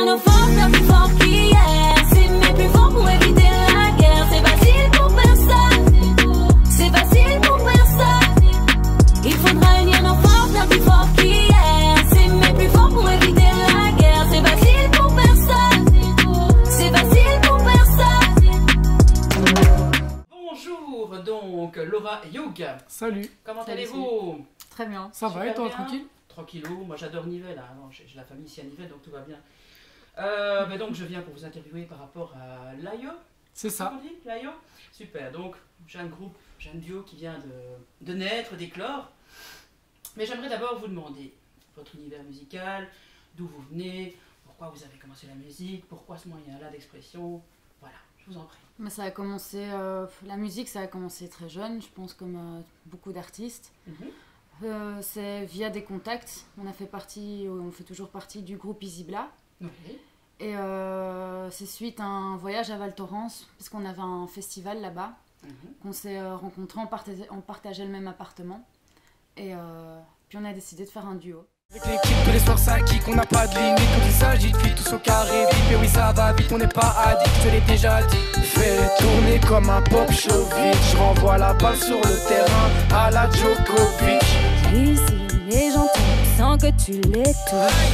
réunir nos forces bien plus fort qu'hier. S'aimer plus fort pour éviter la guerre. C'est facile pour personne, c'est facile pour personne. Il faudra unir nos forces bien plus fort qu'hier. S'aimer plus fort pour éviter la guerre. C'est facile pour personne, c'est facile pour personne. Bonjour donc Laura et Hugh. Salut. Comment allez-vous? Très bien. Ça va et toi, bien. tranquille? Tranquillou, moi j'adore Nivelles, hein. J'ai la famille ici à Nivelles donc tout va bien. Donc je viens pour vous interviewer par rapport à l'AIO. C'est ça. On dit l'AIO? Super, donc j'ai un groupe, j'ai un duo qui vient de naître, d'éclore. Mais j'aimerais d'abord vous demander votre univers musical, d'où vous venez, pourquoi vous avez commencé la musique, pourquoi ce moyen-là d'expression. Voilà, je vous en prie. Mais ça a commencé, la musique ça a commencé très jeune, je pense comme beaucoup d'artistes. C'est via des contacts, on fait toujours partie du groupe Isibla. Et c'est suite à un voyage à Val Thorens, parce qu'on avait un festival là-bas, qu'on s'est rencontrés, on partageait le même appartement. Et puis on a décidé de faire un duo. Avec l'équipe, tous les soirs ça kick, on n'a pas de limite. Quand il s'agit de filles tous au carré, vite, mais oui ça va vite, on n'est pas addict, je te l'ai déjà dit. Fais tourner comme un pop showbiz, je renvoie la balle sur le terrain à la Djokovic. Ici, les gens t'aiment sans que tu les touches.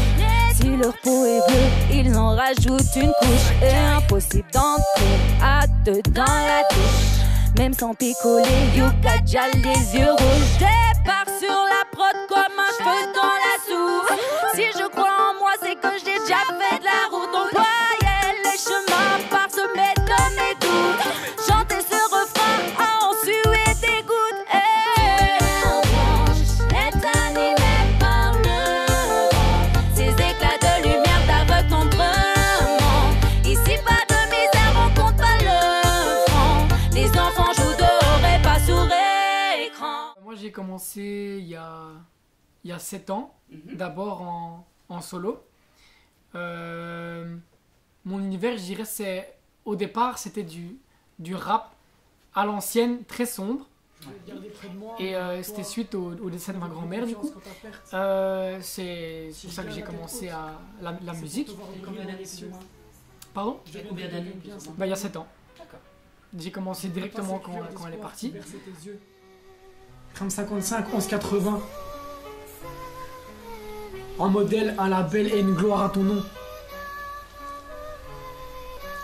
Si leur peau est bleue, ils en rajoutent une couche. Et impossible d'entrer à deux dans la douche. Même sans picoler, Yuka déjà les yeux rouges. Départ sur la prod comme un cheveu dans la soupe. Si je crois en moi, c'est que j'ai déjà fait de la route. On voyait les chemins parsemés de mes doutes. Chanter ce refrain à en suer des gouttes. Est animé par le vent. Ces éclats de lumière d'aveuglendrement. Ici pas de misère, on compte pas le franc. Les enfants jouent dehors et pas sur écran. Moi j'ai commencé il y a 7 ans, d'abord en solo. Mon univers, je dirais, au départ c'était du rap à l'ancienne, très sombre. Et c'était suite au décès de ma grand-mère du coup. C'est pour ça que j'ai commencé la musique. Combien d'années plus ou moins? Pardon? Combien d'années plus ou moins? Il y a 7 ans. D'accord. J'ai commencé directement quand elle est partie. Crème 55, 1180. En modèle, un label et une gloire à ton nom.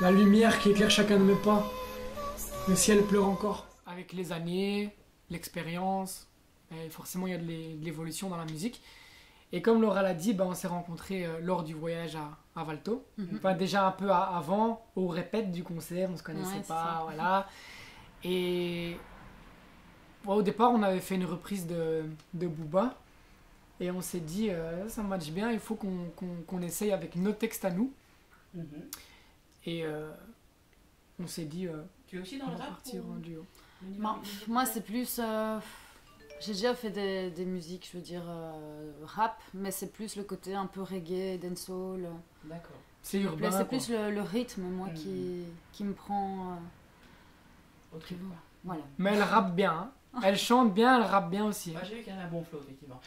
La lumière qui éclaire chacun de mes pas. Le ciel pleure encore. Avec les années, l'expérience, forcément il y a de l'évolution dans la musique. Et comme Laura l'a dit, on s'est rencontrés lors du voyage à Valto. Enfin, déjà un peu avant, au répète du concert, on se connaissait pas, voilà. Et au départ, on avait fait une reprise de Booba. Et on s'est dit, ça match bien, il faut qu'on essaye avec nos textes à nous. Et on s'est dit, Tu es aussi dans on le va rap partir en duo. Moi c'est plus... j'ai déjà fait des musiques, je veux dire, rap, mais c'est plus le côté un peu reggae, dancehall. D'accord. C'est urbain. C'est plus le rythme, moi, qui me prend... Au tribut. Voilà. Mais elle rappe bien, hein. Elle chante bien, elle rappe bien aussi. J'ai vu qu'elle a un bon flow, effectivement.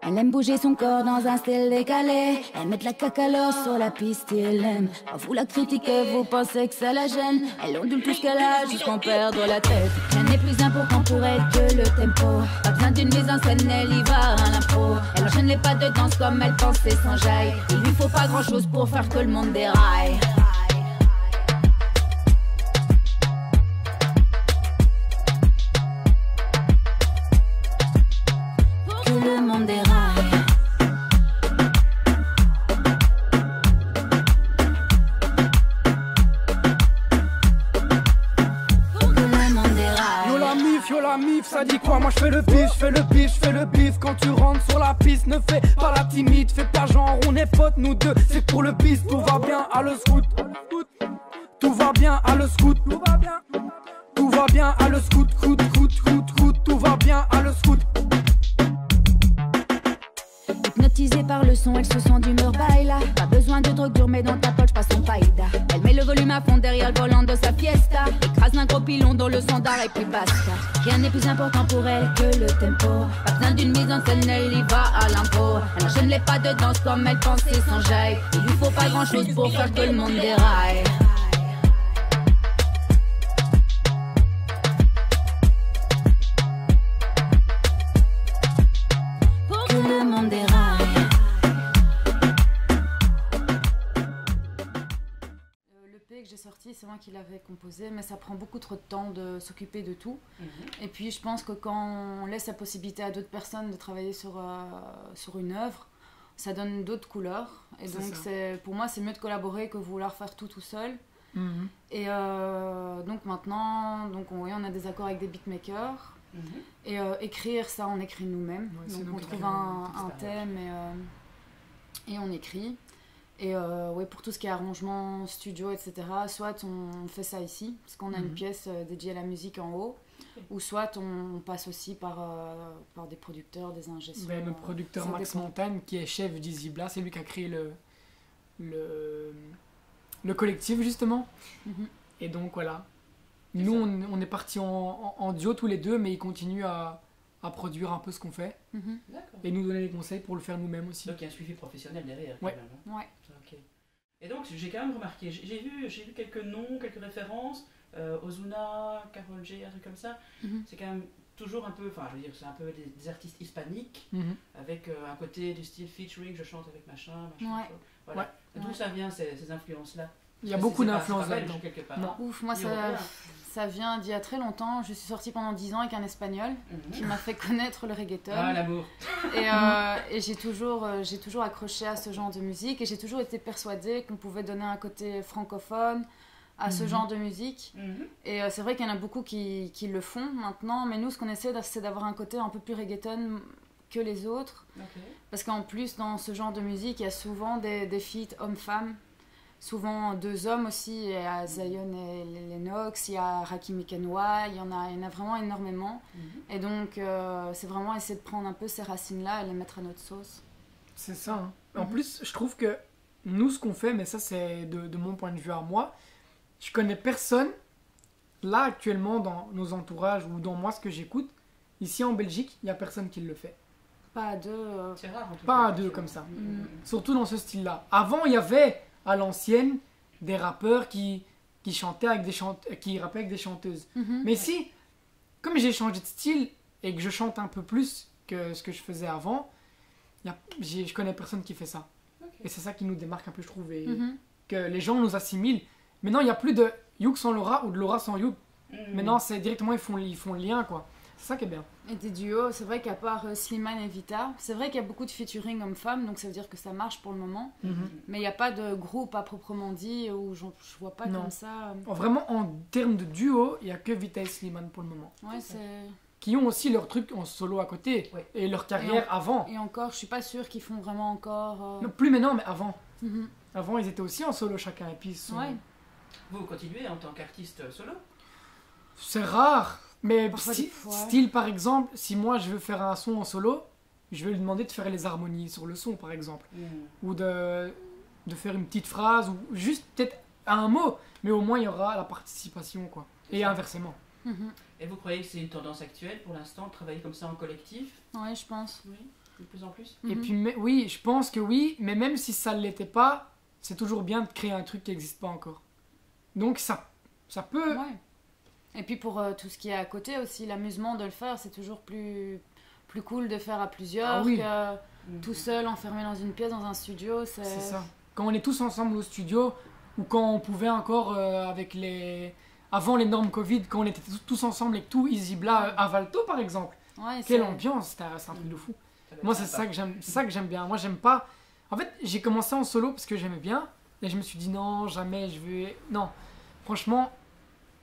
Elle aime bouger son corps dans un style décalé. Elle met de la cacalore sur la piste et elle aime. Vous la critiquez, vous pensez que ça la gêne. Elle ondule tout ce qu'elle a jusqu'en perdre la tête. Rien n'est plus important pour elle que le tempo. Pas besoin d'une mise en scène, elle y va à l'impro. Elle enchaîne les pas de danse comme elle pensait sans jaille. Il lui faut pas grand chose pour faire que le monde déraille. Que le monde déraille. Yo la mif, ça dit quoi? Moi je fais le bif, je fais le bif, je fais le bif. Quand tu rentres sur la piste, ne fais pas la timide. Fais pas genre on est potes, nous deux, c'est pour le bis. Tout va bien à le scout. Tout va bien à le scout. Tout va bien. Tout va bien à le scout. Tout va bien à le scout. Hypnotisée par le son, elle se sent d'humeur baila. Pas besoin de drogue dure, mais dans ta poche passe son païda. Elle met le volume à fond derrière le volant de sa fiesta. Écrase un gros pilon dans le standard et puis basta. Rien n'est plus important pour elle que le tempo. Pas besoin d'une mise en scène, elle y va à l'impôt. Elle enchaîne les pas de danse comme elle pensait sans jaille. Il lui faut pas grand chose pour faire que le monde déraille. C'est moi qui l'avais composé, mais ça prend beaucoup trop de temps de s'occuper de tout. Et puis je pense que quand on laisse la possibilité à d'autres personnes de travailler sur une œuvre, ça donne d'autres couleurs. Et donc pour moi, c'est mieux de collaborer que vouloir faire tout seul. Et donc maintenant, on a des accords avec des beatmakers. Et écrire, ça, on écrit nous-mêmes. Ouais, donc on trouve un thème et on écrit. Et pour tout ce qui est arrangement, studio, etc., soit on fait ça ici, parce qu'on a une pièce dédiée à la musique en haut, ou soit on passe aussi par des producteurs, des ingénieurs. Ben, notre producteur Max Montagne, qui est chef d'Izibla, c'est lui qui a créé le collectif, justement. Et donc voilà. Nous, on est partis en duo tous les deux, mais il continue à produire un peu ce qu'on fait et nous donner des conseils pour le faire nous-mêmes aussi. Donc il y a un suivi professionnel derrière. Ouais. Quand même, hein. Okay. Et donc j'ai quand même remarqué, j'ai vu quelques noms, quelques références, Ozuna, Karol G, un truc comme ça. C'est quand même toujours un peu, enfin je veux dire, c'est un peu des artistes hispaniques avec un côté du style featuring, je chante avec machin. Voilà. D'où ça vient ces influences-là? Il y a beaucoup d'influences là-dedans. Quelque part. Non. Ouf, moi ça vient d'il y a très longtemps. Je suis sortie pendant 10 ans avec un espagnol qui m'a fait connaître le reggaeton. Ah, l'amour. Et j'ai toujours accroché à ce genre de musique et j'ai toujours été persuadée qu'on pouvait donner un côté francophone à ce genre de musique. Et c'est vrai qu'il y en a beaucoup qui le font maintenant, mais nous ce qu'on essaie c'est d'avoir un côté un peu plus reggaeton que les autres. Parce qu'en plus dans ce genre de musique il y a souvent des feats hommes-femmes. Souvent deux hommes aussi, il y a Zion et Lennox, il y a Rakim Kenwa, il y en a vraiment énormément. Et donc c'est vraiment essayer de prendre un peu ces racines-là et les mettre à notre sauce. C'est ça. Hein. En plus, je trouve que nous, ce qu'on fait, mais ça c'est de mon point de vue à moi, je connais personne, là actuellement dans nos entourages ou dans moi ce que j'écoute, ici en Belgique, il n'y a personne qui le fait. Pas à deux. C'est rare en tout cas. Pas à deux comme ça. Surtout dans ce style-là. Avant, il y avait... à l'ancienne, des rappeurs qui chantaient avec qui rappaient avec des chanteuses. Mais si, comme j'ai changé de style et que je chante un peu plus que ce que je faisais avant, je connais personne qui fait ça. Et c'est ça qui nous démarque un peu, je trouve, et que les gens nous assimilent. Maintenant, il n'y a plus de Youk sans Laura ou de Laura sans Youk. Maintenant, c'est directement, ils font le lien, quoi. C'est ça qui est bien. Et des duos, c'est vrai qu'à part Slimane et Vita, c'est vrai qu'il y a beaucoup de featuring hommes-femmes, donc ça veut dire que ça marche pour le moment. Mais il n'y a pas de groupe à proprement dit où je vois pas comme ça. Vraiment, en termes de duo, il n'y a que Vita et Slimane pour le moment. Ouais, c'est... Qui ont aussi leur truc en solo à côté et leur carrière avant. Et encore, je suis pas sûre qu'ils font vraiment encore... Non, plus maintenant, mais avant. Avant, ils étaient aussi en solo chacun. Et puis Vous continuez en tant qu'artiste solo? C'est rare. Mais style par exemple, si moi je veux faire un son en solo, je vais lui demander de faire les harmonies sur le son par exemple. Ou de faire une petite phrase, ou juste peut-être un mot, mais au moins il y aura la participation quoi. Et inversement. Et vous croyez que c'est une tendance actuelle pour l'instant de travailler comme ça en collectif? Ouais, je pense. Oui, de plus en plus. Et puis oui, je pense que oui, mais même si ça ne l'était pas, c'est toujours bien de créer un truc qui n'existe pas encore. Donc ça peut... Ouais. Et puis pour tout ce qui est à côté aussi, l'amusement de le faire, c'est toujours plus cool de faire à plusieurs que tout seul, enfermé dans une pièce, dans un studio. C'est ça. Quand on est tous ensemble au studio, ou quand on pouvait encore, avant les normes Covid, quand on était tous ensemble avec tout Izibla à Valto par exemple. Quelle ambiance, c'est un truc de fou. Moi c'est ça que j'aime bien. Moi j'aime pas... En fait j'ai commencé en solo parce que j'aimais bien, et je me suis dit non, jamais je vais... Non, franchement...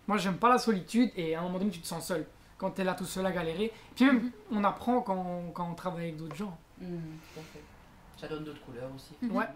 Moi, j'aime pas la solitude et à un moment donné, tu te sens seul. Quand tu es là tout seul à galérer. Puis même, on apprend quand on travaille avec d'autres gens. Tout à fait. Ça donne d'autres couleurs aussi. Ouais. Voilà.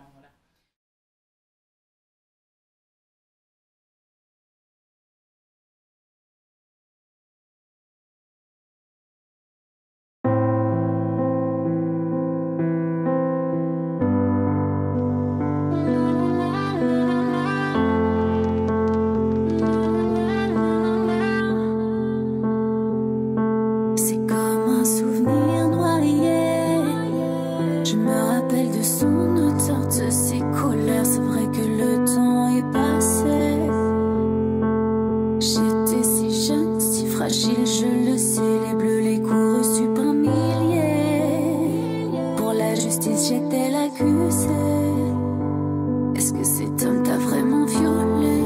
bêtise, j'étais l'accusée. Est-ce que cet homme t'a vraiment violé?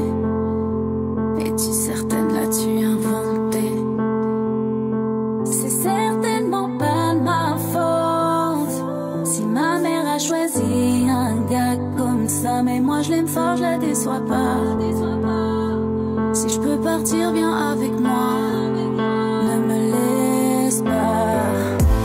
Es-tu certaine, l'as-tu inventé? C'est certainement pas de ma faute si ma mère a choisi un gars comme ça. Mais moi je l'aime fort, je la déçois pas. Si je peux partir, viens avec moi, ne me laisse pas.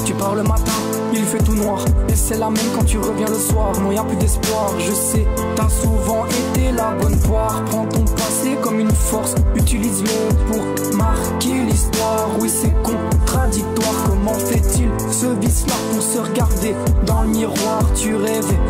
Tu pars le matin, il fait tout noir, et c'est la même quand tu reviens le soir. Non, y a plus d'espoir, je sais, t'as souvent été la bonne poire. Prends ton passé comme une force, utilise-le pour marquer l'histoire. Oui, c'est contradictoire, comment fait-il ce vice-là pour se regarder dans le miroir? Tu rêvais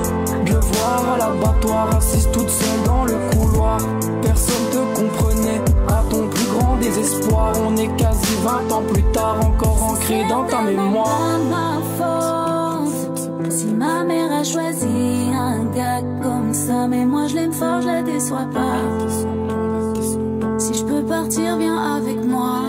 de le voir à l'abattoir, assise toute seule dans le couloir. Personne te comprenait, à ton plus grand désespoir. On est quasi 20 ans plus tard, encore ancré dans ta mémoire. Ma faute si ma mère a choisi un gars comme ça. Mais moi je l'aime fort, je la déçois pas. Si je peux partir, viens avec moi,